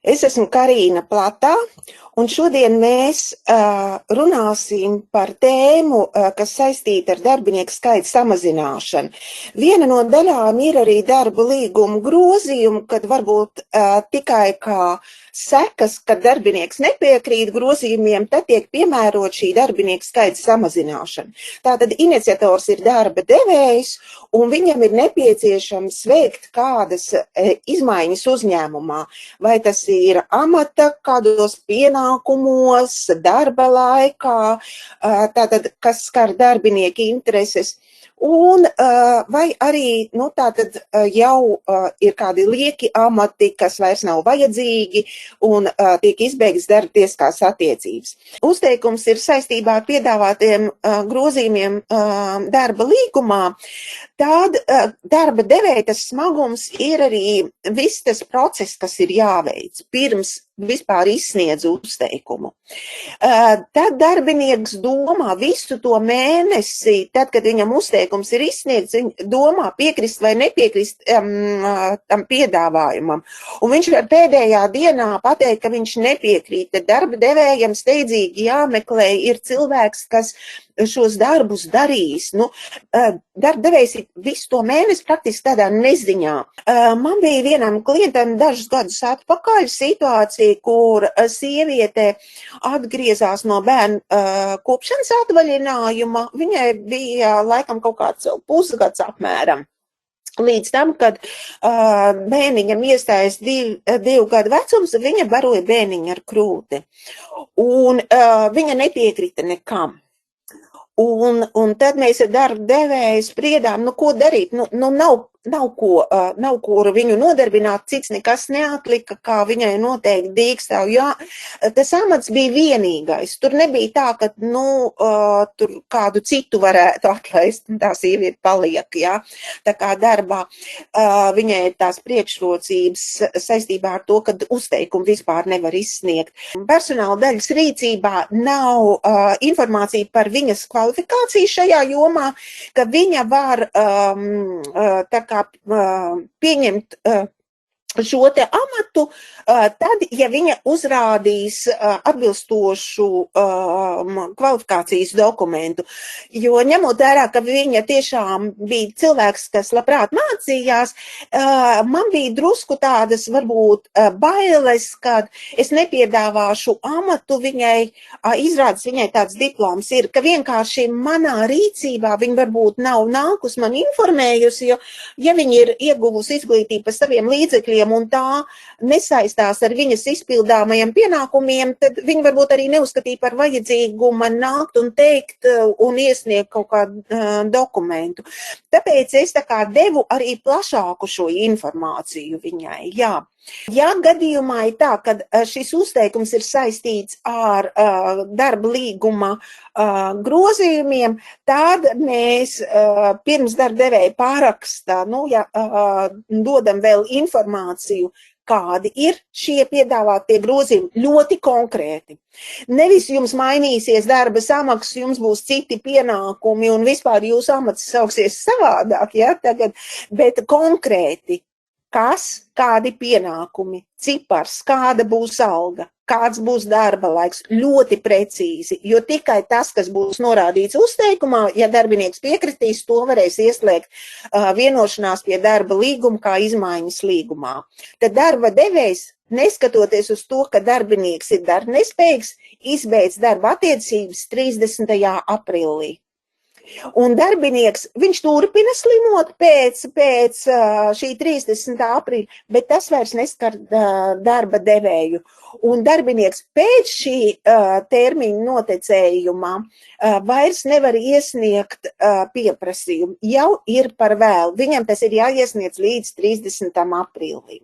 Es esmu Karīna Platā, un šodien mēs runāsim par tēmu, kas saistīta ar darbinieku skaita samazināšanu. Viena no daļām ir arī darba līguma grozījumi, kad varbūt tikai kā sekas, kad darbinieks nepiekrīt grozījumiem, tad tiek piemērot šī darbinieku skaita samazināšana. Tātad iniciators ir darba devējs, un viņam ir nepieciešams veikt kādas izmaiņas uzņēmumā. Vai tas ir amata kādos pienākumos, darba laikā, tātad, kas skar darbinieku intereses, un vai arī tātad jau ir kādi lieki amati, kas vairs nav vajadzīgi un tiek izbeigts darba tiesiskās attiecības. Uzteikums ir saistībā ar piedāvātiem grozījumiem darba līgumā. Tad darba devēja tas smagums ir arī viss tas process, kas ir jāveic pirms vispār izsniedz uzteikumu. Tad darbinieks domā visu to mēnesi, tad, kad viņam uzteikums ir izsniegts, viņš domā piekrist vai nepiekrist tam piedāvājumam. Un viņš var pēdējā dienā pateikt, ka viņš nepiekrīt. Tad darba devējam steidzīgi jāmeklē ir cilvēks, kas šos darbus darīs. Darba devējs ir visu to mēnesi praktiski tādā neziņā. Man bija vienam klientam dažus gadus atpakaļ situācija, kur sieviete atgriezās no bērnu kopšanas atvaļinājuma. Viņai bija laikam kaut kāds pusgads apmēram. Līdz tam, kad bērniņam iestājas divu gadu vecums, viņa baroja bērniņu ar krūti. Un viņa nepiekrita nekam. Un tad mēs ar darba devēju spriedām, ko darīt. Nav kur viņu nodarbināt, cits nekas neatlika, kā viņai noteikti dīkstāv. Jā, tas amats bija vienīgais. Tur nebija tā, ka tur kādu citu varētu atlaist, un tā sieviete paliek. Jā. Tā kā darbā viņai ir tās priekšrocības saistībā ar to, ka uzteikumu vispār nevar izsniegt. Personāla daļas rīcībā nav informācija par viņas kvalifikāciju šajā jomā, ka viņa var pieņemt šo te amatu, tad, ja viņa uzrādīs atbilstošu kvalifikācijas dokumentu. Jo ņemot vērā, ka viņa tiešām bija cilvēks, kas labprāt mācījās, man bija drusku tādas varbūt bailes, kad es nepiedāvāšu amatu viņai, izrādes viņai tāds diploms ir, ka vienkārši manā rīcībā viņa varbūt nav nākus man informējusi, jo, ja viņa ir ieguvusi izglītību par saviem līdzekļiem, un tā nesaistās ar viņas izpildāmajiem pienākumiem, tad viņi varbūt arī neuzskatīja par vajadzīgu man nākt un teikt un iesniegt kaut kādu dokumentu. Tāpēc es devu arī plašāku šo informāciju viņai, jā. Ja gadījumā ir tā, ka šis uzteikums ir saistīts ar darba līguma grozījumiem, tad mēs pirms darba devēja pāraksta, dodam vēl informāciju, kādi ir šie piedāvātie grozījumi ļoti konkrēti. Nevis jums mainīsies darba samaksa, jums būs citi pienākumi un vispār jūsu amats sauksies savādāk, ja, tagad, bet konkrēti. Kas, kādi pienākumi, cipars, kāda būs alga, kāds būs darba laiks, ļoti precīzi, jo tikai tas, kas būs norādīts uzteikumā, ja darbinieks piekritīs, to varēs ieslēgt vienošanās pie darba līguma kā izmaiņas līgumā. Tad darba devējs, neskatoties uz to, ka darbinieks ir darbnespējīgs, izbeidz darba attiecības 30. aprīlī. Un darbinieks, viņš turpina slimot pēc šī 30. aprīļa, bet tas vairs neskar darba devēju. Un darbinieks pēc šī termiņa notekējumā vairs nevar iesniegt pieprasījumu. Jau ir par vēlu. Viņam tas ir jāiesniedz līdz 30. aprīlim.